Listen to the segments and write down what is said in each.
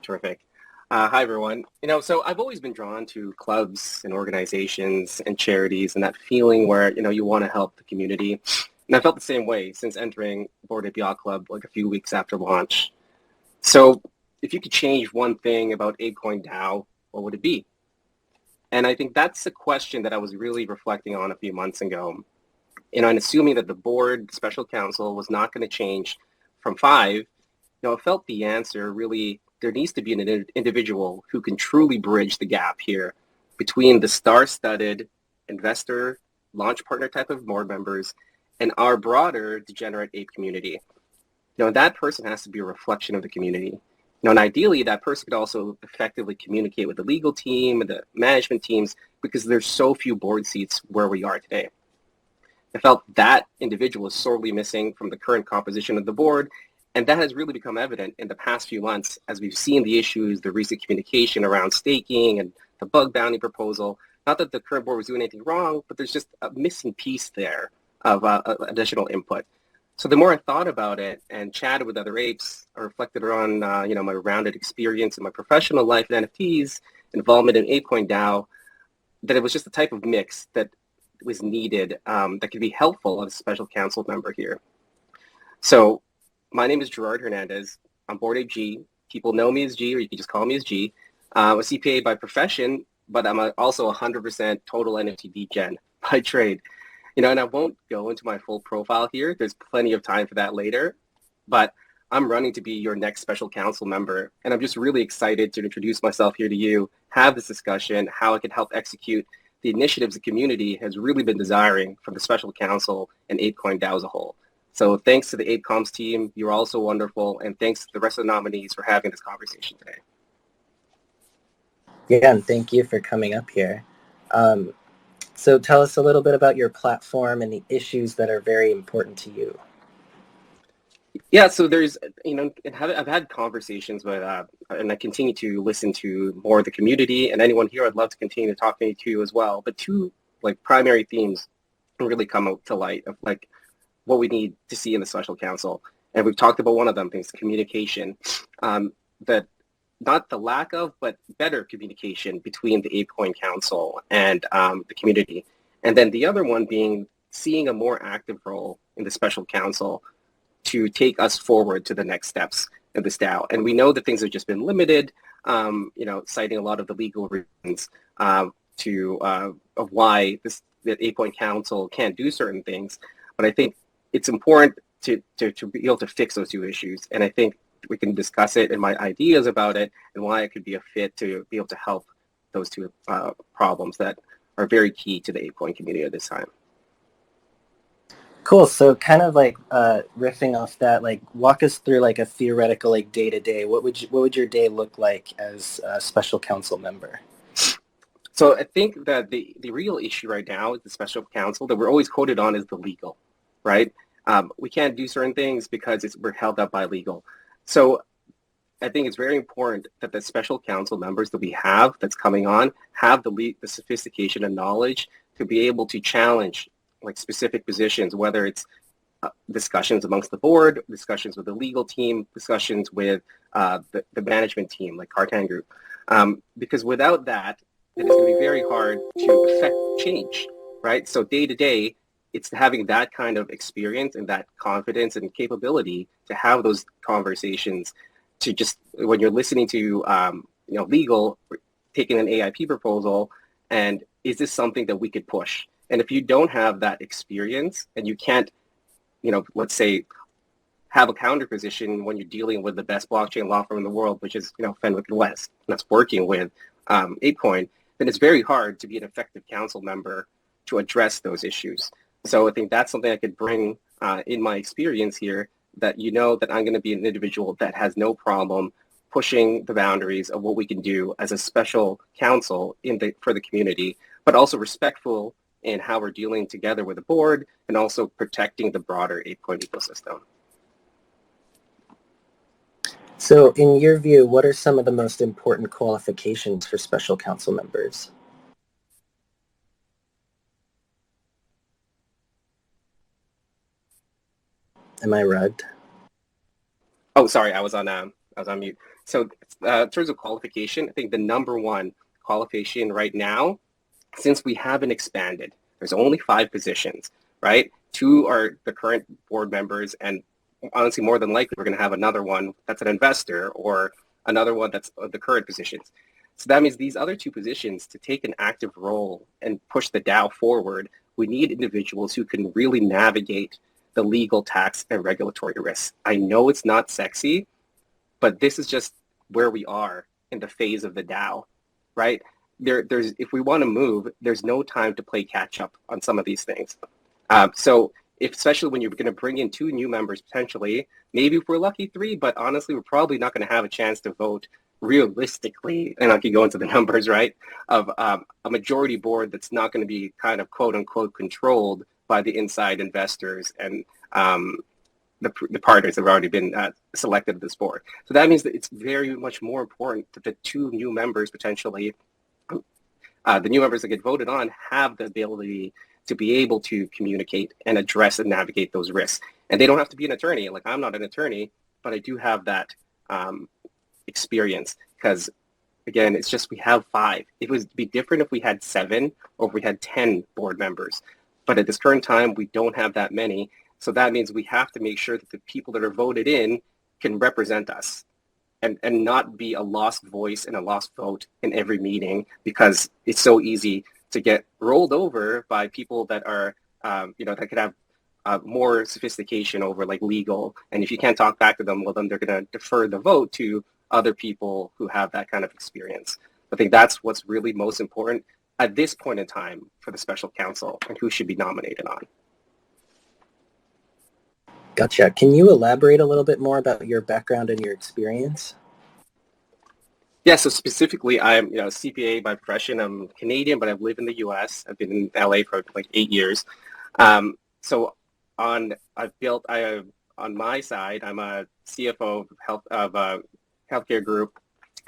Terrific. Hi, everyone. So I've always been drawn to clubs and organizations and charities and that feeling where, you want to help the community. And I felt the same way since entering Bored Ape Yacht Club like a few weeks after launch. So if you could change one thing about ApeCoin DAO, what would it be? And I think that's a question that I was really reflecting on a few months ago. And assuming that the board special counsel was not going to change from five, I felt the answer really, there needs to be an individual who can truly bridge the gap here between the star-studded investor, launch partner type of board members and our broader degenerate ape community. That person has to be a reflection of the community. And ideally, that person could also effectively communicate with the legal team and the management teams because there's so few board seats where we are today. I felt that individual is sorely missing from the current composition of the board. And that has really become evident in the past few months as we've seen the issues, the recent communication around staking and the bug bounty proposal. Not that the current board was doing anything wrong, but there's just a missing piece there of additional input. So the more I thought about it and chatted with other apes, I reflected on my rounded experience in my professional life in NFTs, involvement in ApeCoin DAO, that it was just the type of mix that was needed that could be helpful as a special council member here. So my name is Gerard Hernandez. I'm Bored Ape G. People know me as G, or you can just call me as G. I'm a CPA by profession, but I'm also 100% total NFT degen by trade. And I won't go into my full profile here. There's plenty of time for that later. But I'm running to be your next special council member. And I'm just really excited to introduce myself here to you, have this discussion, how I can help execute the initiatives the community has really been desiring from the special council and ApeCoin DAO as a whole. So thanks to the ApeComs team. You're also wonderful. And thanks to the rest of the nominees for having this conversation today. Yeah, and thank you for coming up here. So tell us a little bit about your platform and the issues that are very important to you. Yeah, so there's, I've had conversations with, and I continue to listen to more of the community and anyone here. I'd love to continue to talk to you as well. But two primary themes really come out to light of what we need to see in the special council. And we've talked about one of them, things, communication, that not the lack of, but better communication between the ApeCoin Council and the community. And then the other one being seeing a more active role in the special council to take us forward to the next steps in this DAO. And we know that things have just been limited, citing a lot of the legal reasons of why the ApeCoin Council can't do certain things. But I think it's important to be able to fix those two issues. And I think we can discuss it and my ideas about it and why it could be a fit to be able to help those two problems that are very key to the ApeCoin community at this time. Cool. So kind of riffing off that, walk us through a theoretical day-to-day. What would your day look like as a special council member? So I think that the real issue right now is the special council that we're always quoted on is the legal, right? We can't do certain things because we're held up by legal. So I think it's very important that the special council members that we have that's coming on have the sophistication and knowledge to be able to challenge specific positions, whether it's discussions amongst the board, discussions with the legal team, discussions with the management team, like Cartan Group. Because without that, it is going to be very hard to affect change, right? So day to day, it's having that kind of experience and that confidence and capability to have those conversations to just, when you're listening to, legal, taking an AIP proposal, and is this something that we could push? And if you don't have that experience and you can't, let's say, have a counter position when you're dealing with the best blockchain law firm in the world, which is, Fenwick & West, and that's working with ApeCoin, then it's very hard to be an effective council member to address those issues. So I think that's something I could bring in my experience here, that that I'm going to be an individual that has no problem pushing the boundaries of what we can do as a special counsel for the community, but also respectful in how we're dealing together with the board and also protecting the broader ApeCoin ecosystem. So in your view, what are some of the most important qualifications for special council members? Am I rugged? Oh, sorry, I was on I was on mute. So in terms of qualification, I think the number one qualification right now, since we haven't expanded, there's only 5 positions, right? 2 are the current board members, and honestly, more than likely, we're going to have another one that's an investor or another one that's the current positions. So that means these other 2 positions, to take an active role and push the DAO forward, we need individuals who can really navigate the legal, tax, and regulatory risks. I know it's not sexy, but this is just where we are in the phase of the DAO, right? There's if we want to move, there's no time to play catch up on some of these things. So especially when you're going to bring in 2 new members potentially, maybe if we're lucky 3, but honestly, we're probably not going to have a chance to vote realistically, and I can go into the numbers, right, of a majority board that's not going to be kind of quote unquote controlled by the inside investors and the partners that have already been selected to this board. So that means that it's very much more important that the 2 new members potentially, the new members that get voted on, have the ability to be able to communicate and address and navigate those risks. And they don't have to be an attorney. Like, I'm not an attorney, but I do have that experience because, again, it's just we have 5. It would be different if we had 7 or if we had 10 board members. But at this current time, we don't have that many. So that means we have to make sure that the people that are voted in can represent us and not be a lost voice and a lost vote in every meeting, because it's so easy to get rolled over by people that are, that could have more sophistication over like legal. And if you can't talk back to them, well, then they're going to defer the vote to other people who have that kind of experience. I think that's what's really most important at this point in time for the special counsel and who should be nominated on. Gotcha. Can you elaborate a little bit more about your background and your experience? Yeah, so specifically, I'm a CPA by profession. I'm Canadian, but I've lived in the U.S. I've been in LA for like 8 years. So on my side, I'm a CFO of a healthcare group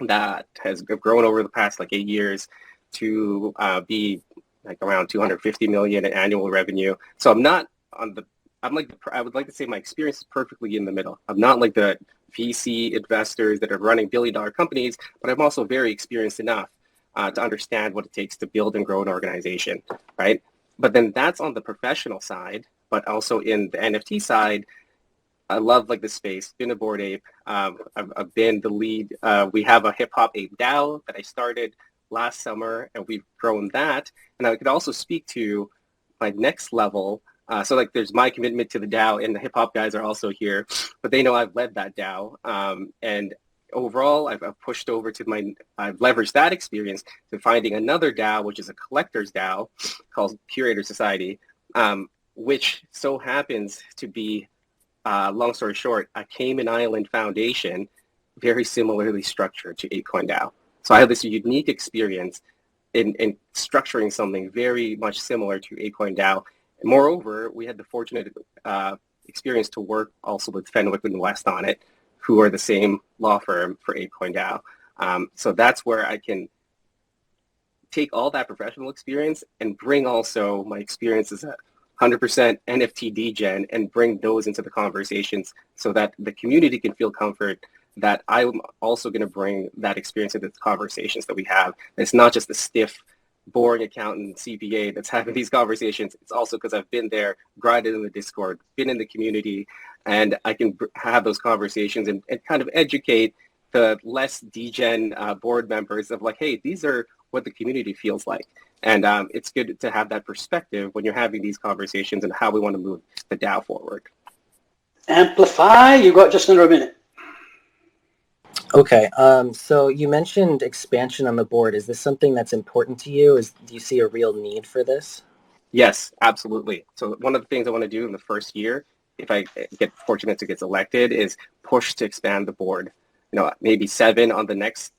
that has grown over the past like 8 years to be like around 250 million in annual revenue. So I'm not on the. I would like to say my experience is perfectly in the middle. I'm not like the VC investors that are running billion-dollar companies, but I'm also very experienced enough to understand what it takes to build and grow an organization, right? But then that's on the professional side, but also in the NFT side, I love like the space. Been a Bored Ape. I've been the lead. We have a hip hop ape DAO that I started last summer, and we've grown that. And I could also speak to my next level. So like there's my commitment to the DAO, and the hip hop guys are also here, but they know I've led that DAO. And overall, I've pushed over to I've leveraged that experience to finding another DAO, which is a collector's DAO called Curator Society, which so happens to be, long story short, a Cayman Island foundation, very similarly structured to ApeCoin DAO. So I have this unique experience in structuring something very much similar to ApeCoin DAO. And moreover, we had the fortunate experience to work also with Fenwick and West on it, who are the same law firm for ApeCoin DAO. So that's where I can take all that professional experience and bring also my experience as a 100% NFT degen and bring those into the conversations so that the community can feel comfort that I'm also going to bring that experience into the conversations that we have. It's not just the stiff, boring accountant CPA that's having these conversations. It's also because I've been there, grinded in the Discord, been in the community, and I can have those conversations and kind of educate the less degen board members of like, hey, these are what the community feels like. And it's good to have that perspective when you're having these conversations and how we want to move the DAO forward. Amplify, you got just under a minute. Okay, so you mentioned expansion on the board. Is this something that's important to you? Do you see a real need for this? Yes, absolutely. So one of the things I want to do in the first year, if I get fortunate to get elected, is push to expand the board. Maybe 7 on the next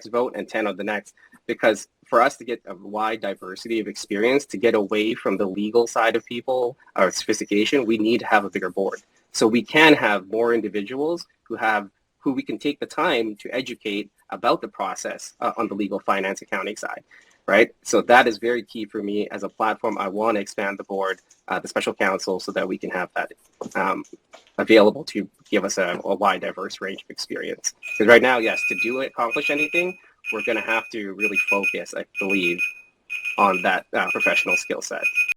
vote, and 10 on the next, because for us to get a wide diversity of experience, to get away from the legal side of people or sophistication, we need to have a bigger board. So we can have more individuals who we can take the time to educate about the process on the legal finance accounting side. right? So that is very key for me as a platform. I want to expand the board, the special counsel, so that we can have that available to give us a wide, diverse range of experience. Because right now, yes, to accomplish anything, we're going to have to really focus, I believe, on that professional skill set.